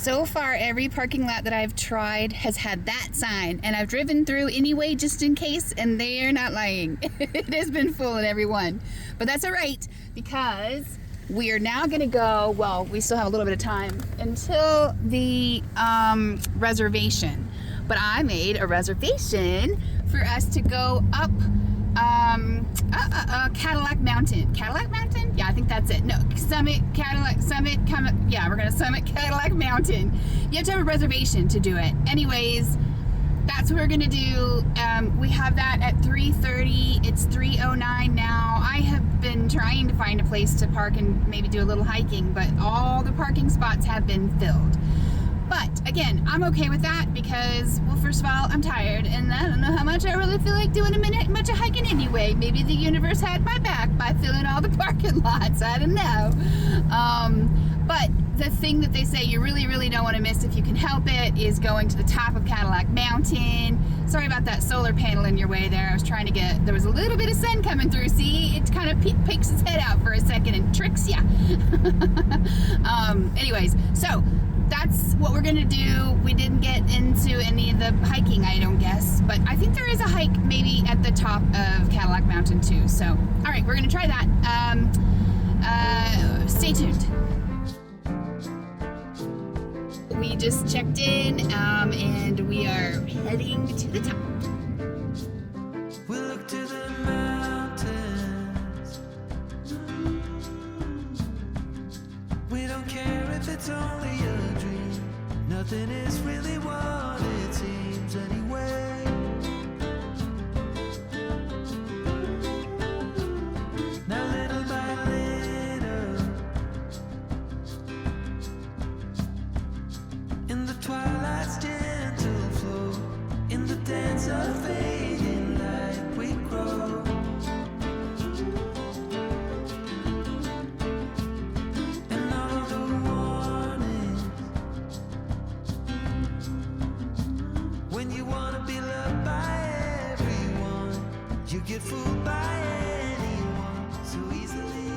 So far, every parking lot that I've tried has had that sign, and I've driven through anyway just in case, and they're not lying. It has been full in every one. But that's all right, because we are now gonna go, well, we still have a little bit of time until the reservation. But I made a reservation for us to go up Cadillac Mountain. Cadillac Mountain? Yeah, I think that's it. No, Cadillac Summit, yeah, we're gonna summit Cadillac Mountain. You have to have a reservation to do it. Anyways, that's what we're gonna do. We have that at 3:30. It's 3:09 now. I have been trying to find a place to park and maybe do a little hiking, but all the parking spots have been filled. But again, I'm okay with that because, well, first of all, I'm tired and I don't know how much I really feel like doing much of hiking anyway. Maybe the universe had my back by filling all the parking lots. I don't know. But the thing that they say you really, really don't want to miss if you can help it is going to the top of Cadillac Mountain. Sorry about that solar panel in your way there. I was trying to there was a little bit of sun coming through. See, it kind of peeks its head out for a second and tricks ya. Anyways, so that's what we're gonna do. We didn't get into any of the hiking, I don't guess, but I think there is a hike maybe at the top of Cadillac Mountain too. So, all right, we're gonna try that. Stay tuned. We just checked in, and we are heading to the top. We look to the mountains. We don't care if it's only a dream. Nothing is really what it seems anyway. Now little by little, in the twilight's gentle flow, in the dance of fading light we grow. And all of the warnings, when you wanna be loved by everyone, you get fooled by anyone so easily.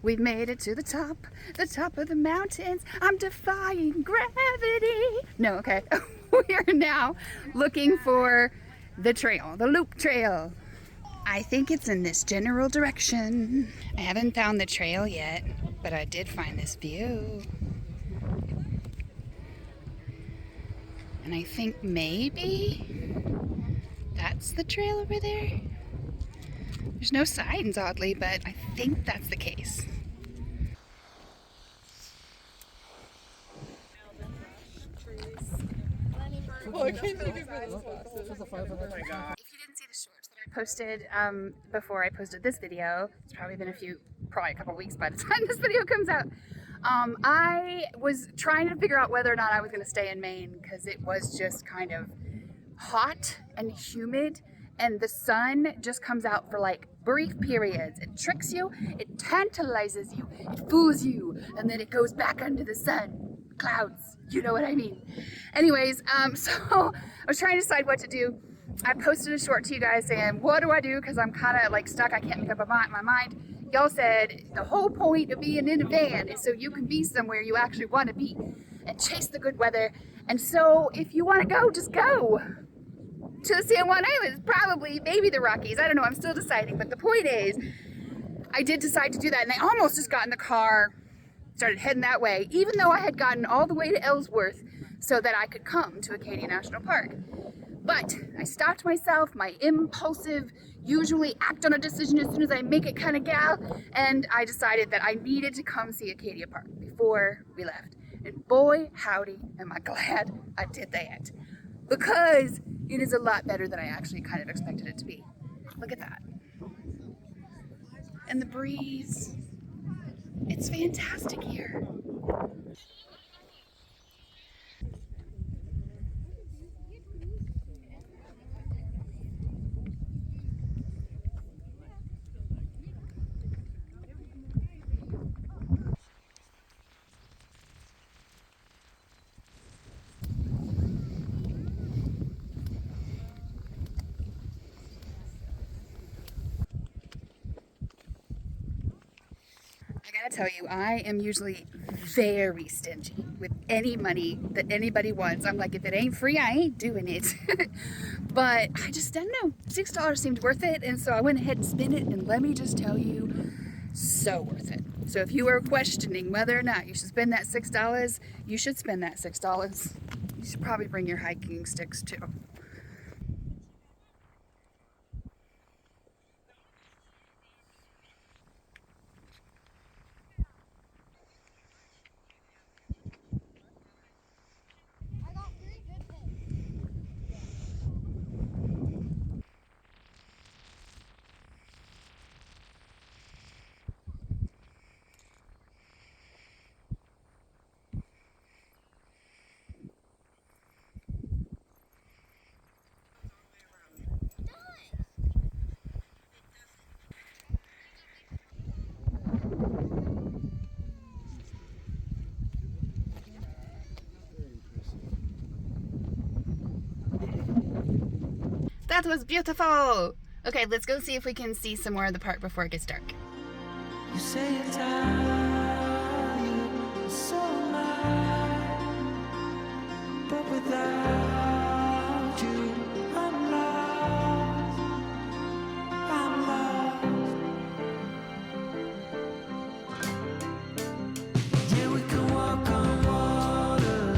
We've made it to the top of the mountains. I'm defying gravity. No, okay. We are now looking for the trail, the loop trail. I think it's in this general direction. I haven't found the trail yet, but I did find this view. And I think maybe that's the trail over there. There's no signs, oddly, but I think that's the case. If you didn't see the shorts that I posted before I posted this video, it's probably been probably a couple weeks by the time this video comes out. I was trying to figure out whether or not I was going to stay in Maine because it was just kind of hot and humid, and the sun just comes out for like brief periods. It tricks you, it tantalizes you, it fools you, and then it goes back under the sun. Clouds, you know what I mean. Anyways, so I was trying to decide what to do. I posted a short to you guys saying, what do I do? Because I'm kind of like stuck. I can't make up my mind. Y'all said the whole point of being in a van is so you can be somewhere you actually want to be and chase the good weather. And so if you want to go, just go to the San Juan Islands, probably, maybe the Rockies. I don't know. I'm still deciding. But the point is, I did decide to do that. And I almost just got in the car, started heading that way, even though I had gotten all the way to Ellsworth so that I could come to Acadia National Park. But I stopped myself, my impulsive, usually act on a decision as soon as I make it kind of gal, and I decided that I needed to come see Acadia Park before we left. And boy, howdy, am I glad I did that. Because it is a lot better than I actually kind of expected it to be. Look at that. And the breeze. It's fantastic here. I gotta tell you, I am usually very stingy with any money that anybody wants. I'm like, if it ain't free, I ain't doing it. But I just don't know. $6 seemed worth it, and so I went ahead and spent it, and let me just tell you, so worth it. So if you are questioning whether or not you should spend that $6, you should spend that $6. You should probably bring your hiking sticks too. That was beautiful. Okay, let's go see if we can see some more of the park before it gets dark. You say you're tired, so am I. But without you, I'm lost. I'm lost. Yeah, we can walk on water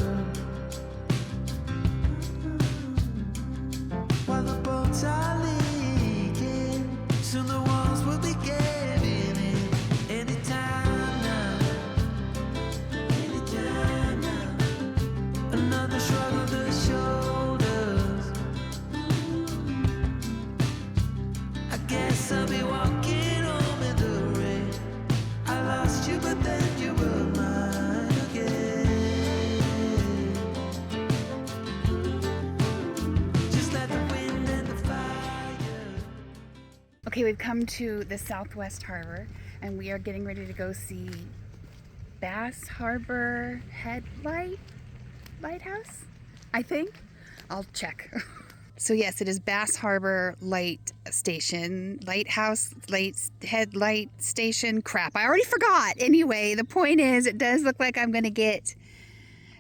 while the boats are leaking. Soon the walls will be giving in. Anytime now, anytime now. Another shrug of the shoulders. I guess I'll be walking home in the rain. I lost you, but then you were mine again. Just like the wind and the fire. Okay, we've come to the Southwest Harbor, and we are getting ready to go see Bass Harbor Lighthouse, I think. I'll check. So yes, it is Bass Harbor Lighthouse Headlight Station. Crap, I already forgot. Anyway, the point is, it does look like I'm gonna get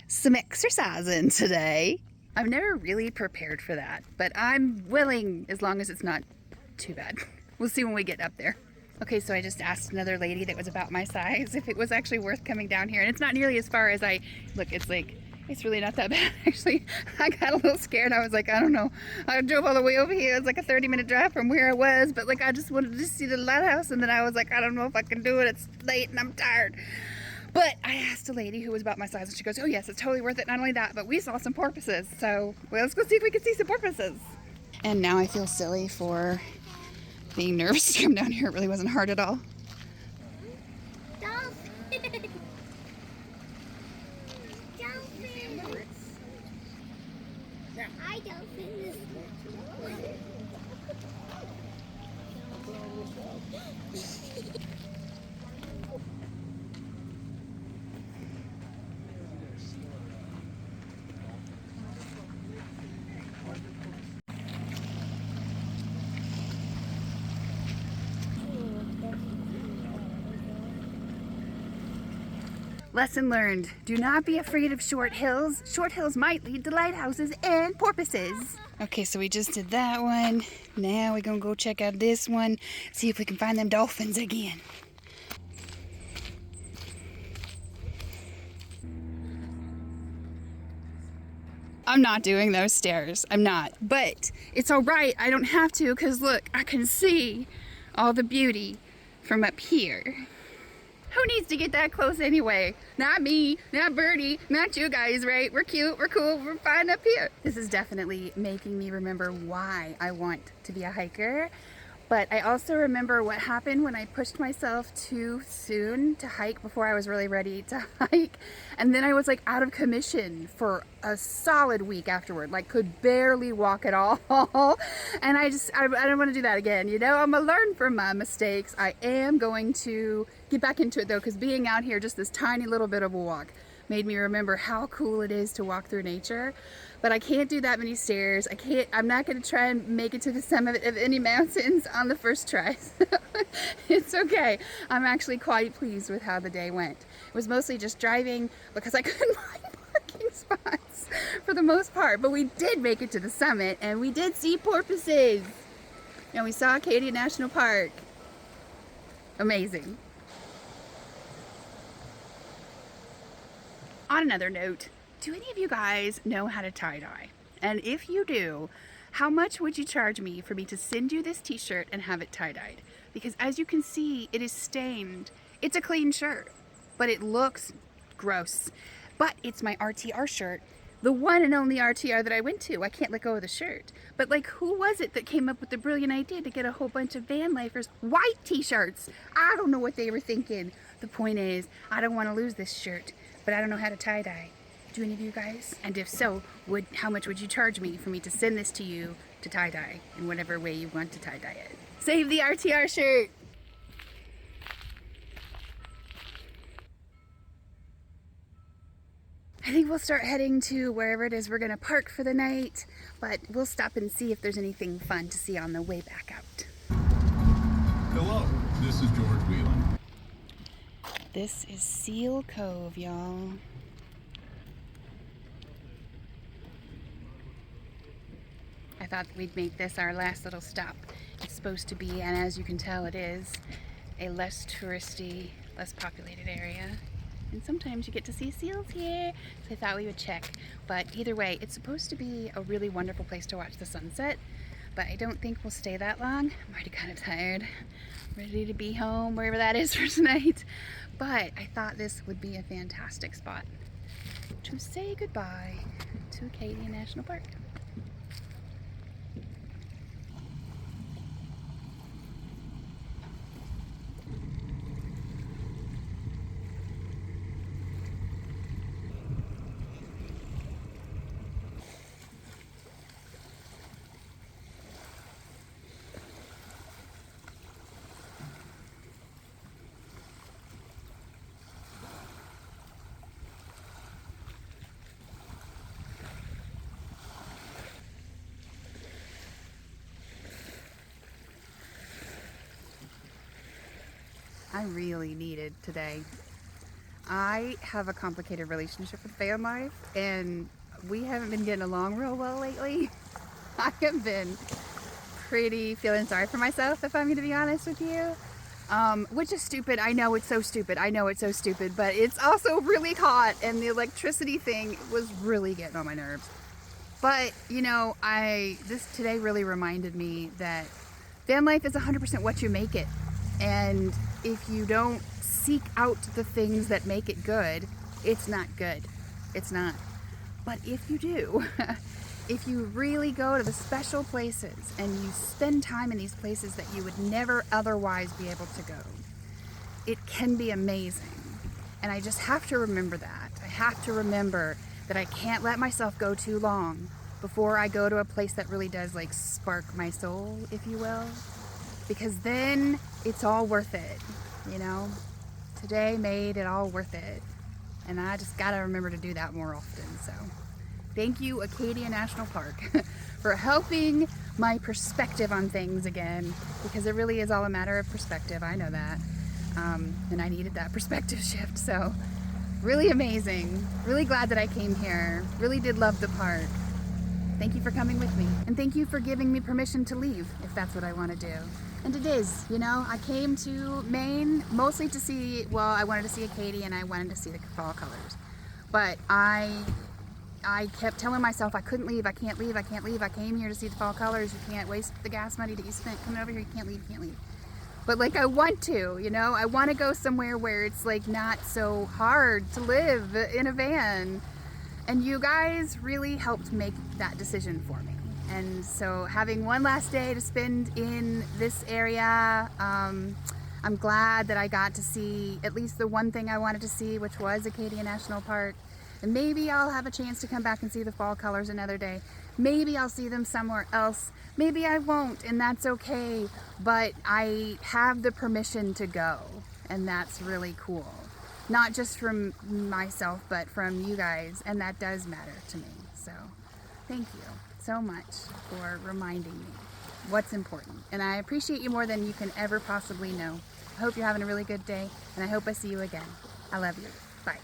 some exercise in today. I've never really prepared for that, but I'm willing as long as it's not too bad. We'll see when we get up there. Okay, so I just asked another lady that was about my size if it was actually worth coming down here, and it's not nearly as far as I look. It's like, it's really not that bad actually. I got a little scared. I was like, I don't know. I drove all the way over here. It's like a 30-minute drive from where I was, but like I just wanted to see the lighthouse, and then I was like, I don't know if I can do it. It's late and I'm tired. But I asked a lady who was about my size, and she goes, oh yes, it's totally worth it. Not only that, but we saw some porpoises. So well, let's go see if we can see some porpoises. And now I feel silly for being nervous to come down here. It really wasn't hard at all. Dolphin! Dolphin! Hi, dolphins! Lesson learned. Do not be afraid of short hills. Short hills might lead to lighthouses and porpoises. Okay, so we just did that one. Now we're gonna go check out this one, see if we can find them dolphins again. I'm not doing those stairs. I'm not. But it's all right. I don't have to, because look, I can see all the beauty from up here. Who needs to get that close anyway? Not me, not Birdie, not you guys, right? We're cute, we're cool, we're fine up here. This is definitely making me remember why I want to be a hiker. But I also remember what happened when I pushed myself too soon to hike before I was really ready to hike. And then I was like out of commission for a solid week afterward, like could barely walk at all. And I don't want to do that again. You know, I'm gonna learn from my mistakes. I am going to get back into it though, because being out here, just this tiny little bit of a walk made me remember how cool it is to walk through nature. But I can't do that many stairs. I'm not gonna try and make it to the summit of any mountains on the first try. It's okay. I'm actually quite pleased with how the day went. It was mostly just driving because I couldn't find parking spots for the most part, but we did make it to the summit and we did see porpoises. And we saw Acadia National Park. Amazing. On another note, do any of you guys know how to tie-dye? And if you do, how much would you charge me for me to send you this t-shirt and have it tie-dyed? Because as you can see, it is stained. It's a clean shirt, but it looks gross. But it's my RTR shirt, the one and only RTR that I went to. I can't let go of the shirt. But like, who was it that came up with the brilliant idea to get a whole bunch of Vanlifers white t-shirts? I don't know what they were thinking. The point is, I don't want to lose this shirt, but I don't know how to tie-dye. Do any of you guys? And if so, how much would you charge me for me to send this to you to tie-dye in whatever way you want to tie-dye it? Save the RTR shirt! I think we'll start heading to wherever it is we're gonna park for the night, but we'll stop and see if there's anything fun to see on the way back out. Hello, this is George Whelan. This is Seal Cove, y'all. I thought we'd make this our last little stop. It's supposed to be, and as you can tell it is, a less touristy, less populated area. And sometimes you get to see seals here, so I thought we would check. But either way, it's supposed to be a really wonderful place to watch the sunset, but I don't think we'll stay that long. I'm already kind of tired, ready to be home, wherever that is for tonight. But I thought this would be a fantastic spot to say goodbye to Acadia National Park. I really needed today. I have a complicated relationship with Vanlife, and we haven't been getting along real well lately. I have been pretty feeling sorry for myself, if I'm going to be honest with you. Which is stupid. I know it's so stupid. I know it's so stupid, but it's also really hot, and the electricity thing was really getting on my nerves. But, you know, this today really reminded me that Vanlife is 100% what you make it. And if you don't seek out the things that make it good, it's not good. It's not. But if you do, if you really go to the special places and you spend time in these places that you would never otherwise be able to go, it can be amazing. And I just have to remember that. I have to remember that I can't let myself go too long before I go to a place that really does like spark my soul, if you will. Because then it's all worth it, you know? Today made it all worth it. And I just gotta remember to do that more often, so. Thank you, Acadia National Park, for helping my perspective on things again, because it really is all a matter of perspective, I know that. And I needed that perspective shift, so really amazing. Really glad that I came here. Really did love the park. Thank you for coming with me. And thank you for giving me permission to leave, if that's what I want to do. And it is, you know, I came to Maine mostly to see, well, I wanted to see Acadia and I wanted to see the fall colors. But I kept telling myself I couldn't leave, I can't leave, I can't leave. I came here to see the fall colors. You can't waste the gas money that you spent coming over here. You can't leave, you can't leave. But like I want to, you know, I want to go somewhere where it's like not so hard to live in a van. And you guys really helped make that decision for me. And so having one last day to spend in this area, I'm glad that I got to see at least the one thing I wanted to see, which was Acadia National Park. And maybe I'll have a chance to come back and see the fall colors another day. Maybe I'll see them somewhere else. Maybe I won't, and that's okay. But I have the permission to go, and that's really cool. not just from myself, but from you guys, and that does matter to me. So thank you so much for reminding me what's important, and I appreciate you more than you can ever possibly know. I hope you're having a really good day, and I hope I see you again. I love you. Bye.